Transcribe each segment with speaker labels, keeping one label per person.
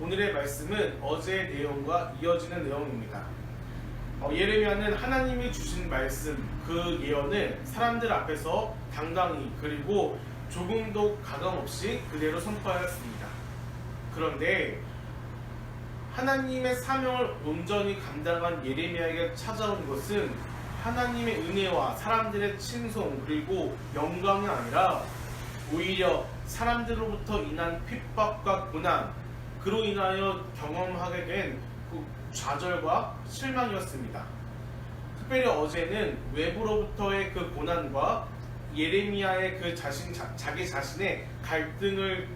Speaker 1: 오늘의 말씀은 어제의 내용과 이어지는 내용입니다. 예레미야는 하나님이 주신 말씀, 그 예언을 사람들 앞에서 당당히 그리고 조금도 가감 없이 그대로 선포하였습니다. 그런데 하나님의 사명을 온전히 감당한 예레미야에게 찾아온 것은 하나님의 은혜와 사람들의 칭송 그리고 영광이 아니라 오히려 사람들로부터 인한 핍박과 고난, 그로 인하여 경험하게 된 그 좌절과 실망이었습니다. 특별히 어제는 외부로부터의 그 고난과 예레미야의 그 자기 자신의 갈등을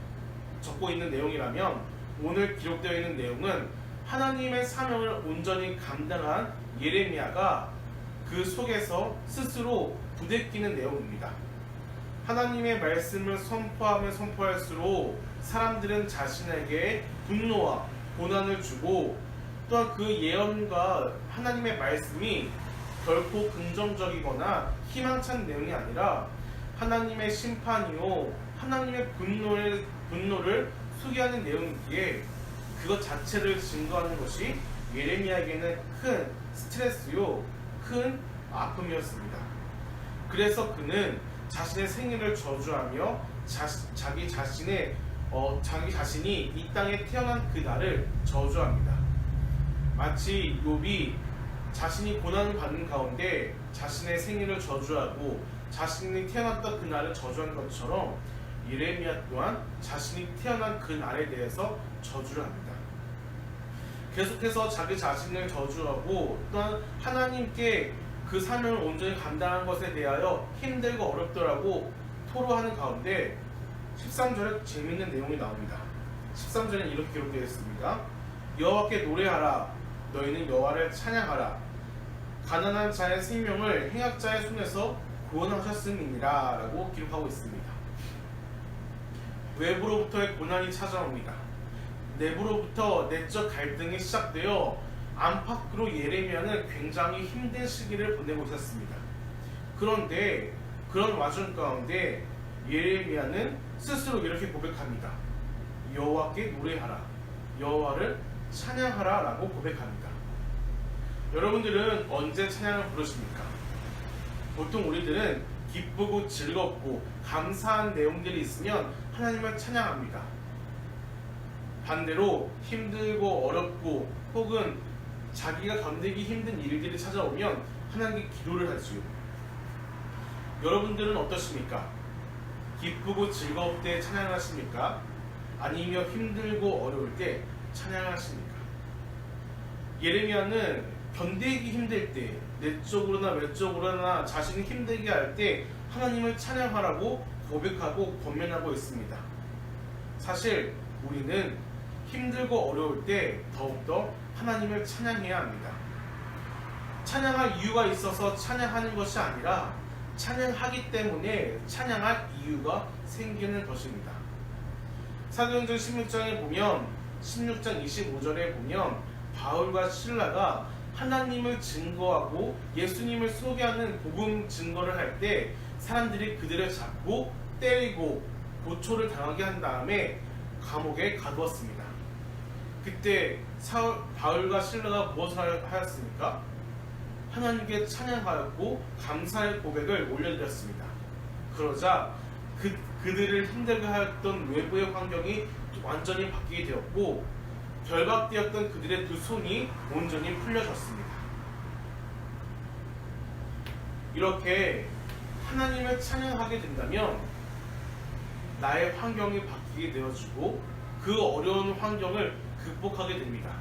Speaker 1: 적고 있는 내용이라면, 오늘 기록되어 있는 내용은 하나님의 사명을 온전히 감당한 예레미야가 그 속에서 스스로 부대끼는 내용입니다. 하나님의 말씀을 선포하면 선포할수록 사람들은 자신에게 분노와 고난을 주고, 또한 그 예언과 하나님의 말씀이 결코 긍정적이거나 희망찬 내용이 아니라 하나님의 심판이요 하나님의 분노를 소개하는 내용이기에 그것 자체를 증거하는 것이 예레미야에게는 큰 스트레스요 큰 아픔이었습니다. 그래서 그는 자신의 생일을 저주하며 자기 자신이 이 땅에 태어난 그 날을 저주합니다. 마치 욥이 자신이 고난을 받는 가운데 자신의 생일을 저주하고 자신이 태어났던 그 날을 저주한 것처럼 예레미야 또한 자신이 태어난 그 날에 대해서 저주를 합니다. 계속해서 자기 자신을 저주하고 또한 하나님께 그 사명을 온전히 감당한 것에 대하여 힘들고 어렵더라고 토로하는 가운데 13절에 재미있는 내용이 나옵니다. 13절에 이렇게 기록되어 있습니다. 여호와께 노래하라. 너희는 여호와를 찬양하라. 가난한 자의 생명을 행악자의 손에서 구원하셨음이니라 라고 기록하고 있습니다. 외부로부터의 고난이 찾아옵니다. 내부로부터 내적 갈등이 시작되어 안팎으로 예레미야는 굉장히 힘든 시기를 보내고 있었습니다. 그런데 그런 와중 가운데 예레미야는 스스로 이렇게 고백합니다. 여호와께 노래하라. 여호와를 찬양하라 라고 고백합니다. 여러분들은 언제 찬양을 부르십니까? 보통 우리들은 기쁘고 즐겁고 감사한 내용들이 있으면 하나님을 찬양합니다. 반대로 힘들고 어렵고 혹은 자기가 견디기 힘든 일들이 찾아오면 하나님께 기도를 하지요. 여러분들은 어떠십니까? 기쁘고 즐거울 때 찬양하십니까? 아니면 힘들고 어려울 때 찬양하십니까? 예레미야는 견디기 힘들 때, 내적으로나 외적으로나 자신이 힘들게 할 때 하나님을 찬양하라고 고백하고 권면하고 있습니다. 사실 우리는 힘들고 어려울 때 더욱더 하나님을 찬양해야 합니다. 찬양할 이유가 있어서 찬양하는 것이 아니라 찬양하기 때문에 찬양할 이유가 생기는 것입니다. 사도행전 16장에 보면 16장 25절에 보면 바울과 실라가 하나님을 증거하고 예수님을 소개하는 복음 증거를 할 때 사람들이 그들을 잡고 때리고 고초를 당하게 한 다음에 감옥에 가두었습니다. 그때 바울과 실라가 무엇을 하였습니까? 하나님께 찬양하였고 감사의 고백을 올려드렸습니다. 그러자 그들을 힘들게 하였던 외부의 환경이 완전히 바뀌게 되었고 결박되었던 그들의 두 손이 온전히 풀려졌습니다. 이렇게 하나님을 찬양하게 된다면 나의 환경이 바뀌게 되어지고 그 어려운 환경을 극복하게 됩니다.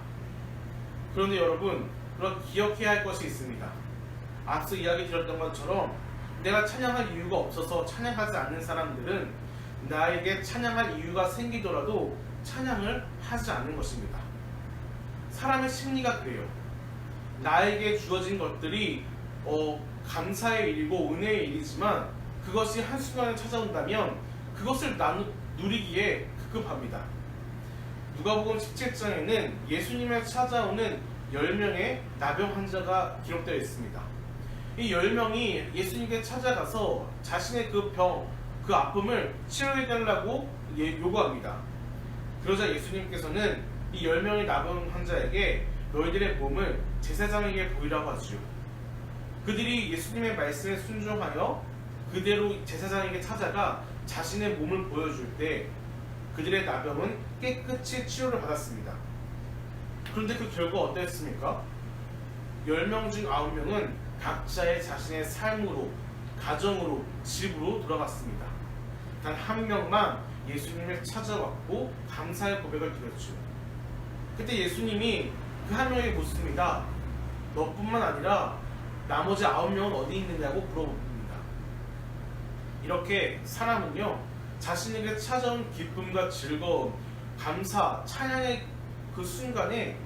Speaker 1: 그런데 여러분, 기억해야 할 것이 있습니다. 앞서 이야기 드렸던 것처럼 내가 찬양할 이유가 없어서 찬양하지 않는 사람들은 나에게 찬양할 이유가 생기더라도 찬양을 하지 않는 것입니다. 사람의 심리가 그래요. 나에게 주어진 것들이 감사의 일이고 은혜의 일이지만 그것이 한순간에 찾아온다면 그것을 누리기에 급급합니다. 누가복음 17장에는 예수님을 찾아오는 10명의 나병 환자가 기록되어 있습니다. 이 10명이 예수님께 찾아가서 자신의 그 아픔을 치료해달라고 요구합니다. 그러자 예수님께서는 이 10명의 나병 환자에게 너희들의 몸을 제사장에게 보이라고 하지요. 그들이 예수님의 말씀에 순종하여 그대로 제사장에게 찾아가 자신의 몸을 보여줄 때 그들의 나병은 깨끗이 치료를 받았습니다. 그런데 그 결과 어땠습니까? 10명 중 9명은 각자의 자신의 삶으로, 가정으로, 집으로 돌아갔습니다. 단 한 명만 예수님을 찾아왔고 감사의 고백을 드렸죠. 그때 예수님이 그 한 명에게 묻습니다. 너뿐만 아니라 나머지 9명은 어디 있느냐고 물어봅니다. 이렇게 사람은요, 자신에게 찾아온 기쁨과 즐거움, 감사, 찬양의 그 순간에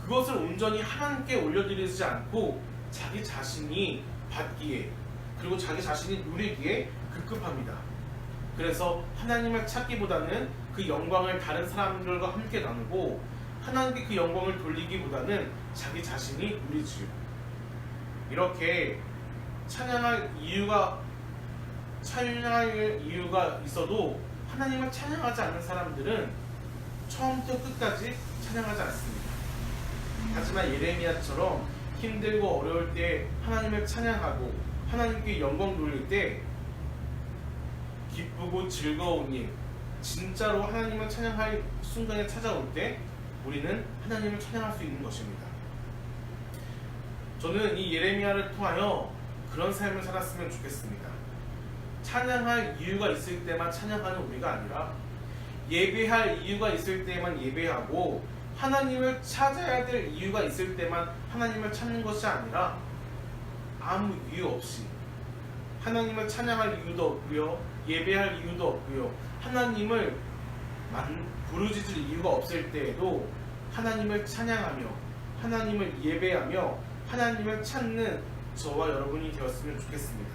Speaker 1: 그것을 온전히 하나님께 올려드리지 않고 자기 자신이 받기에, 그리고 자기 자신이 누리기에 급급합니다. 그래서 하나님을 찾기보다는 그 영광을 다른 사람들과 함께 나누고 하나님께 그 영광을 돌리기보다는 자기 자신이 누리지요. 이렇게 찬양할 이유가 있어도 하나님을 찬양하지 않는 사람들은 처음부터 끝까지 찬양하지 않습니다. 하지만 예레미야처럼 힘들고 어려울 때 하나님을 찬양하고 하나님께 영광 돌릴 때 기쁘고 즐거운 일, 진짜로 하나님을 찬양할 순간에 찾아올 때 우리는 하나님을 찬양할 수 있는 것입니다. 저는 이 예레미야를 통하여 그런 삶을 살았으면 좋겠습니다. 찬양할 이유가 있을 때만 찬양하는 우리가 아니라 예배할 이유가 있을 때만 예배하고 하나님을 찾아야 될 이유가 있을 때만 하나님을 찾는 것이 아니라 아무 이유 없이 하나님을 찬양할 이유도 없고요, 예배할 이유도 없고요, 하나님을 부르짖을 이유가 없을 때에도 하나님을 찬양하며 하나님을 예배하며 하나님을 찾는 저와 여러분이 되었으면 좋겠습니다.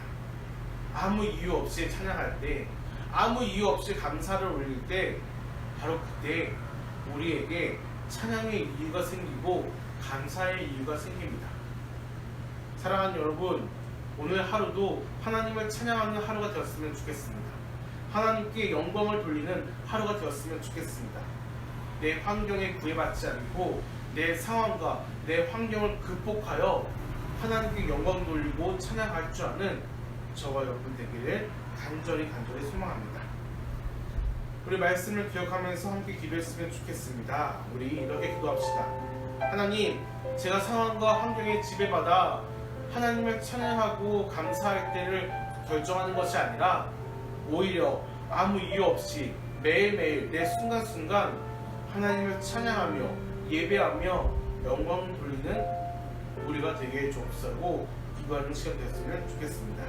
Speaker 1: 아무 이유 없이 찬양할 때, 아무 이유 없이 감사를 올릴 때 바로 그때 우리에게 찬양의 이유가 생기고 감사의 이유가 생깁니다. 사랑하는 여러분, 오늘 하루도 하나님을 찬양하는 하루가 되었으면 좋겠습니다. 하나님께 영광을 돌리는 하루가 되었으면 좋겠습니다. 내 환경에 구애받지 않고 내 상황과 내 환경을 극복하여 하나님께 영광 돌리고 찬양할 줄 아는 저와 여러분 되기를 간절히 소망합니다. 우리 말씀을 기억하면서 함께 기도했으면 좋겠습니다. 우리 이렇게 기도합시다. 하나님, 제가 상황과 환경에 지배받아 하나님을 찬양하고 감사할 때를 결정하는 것이 아니라 오히려 아무 이유 없이 매일매일 내 순간순간 하나님을 찬양하며 예배하며 영광 돌리는 우리가 되게 좁사고 기도하는 시간 되었으면 좋겠습니다.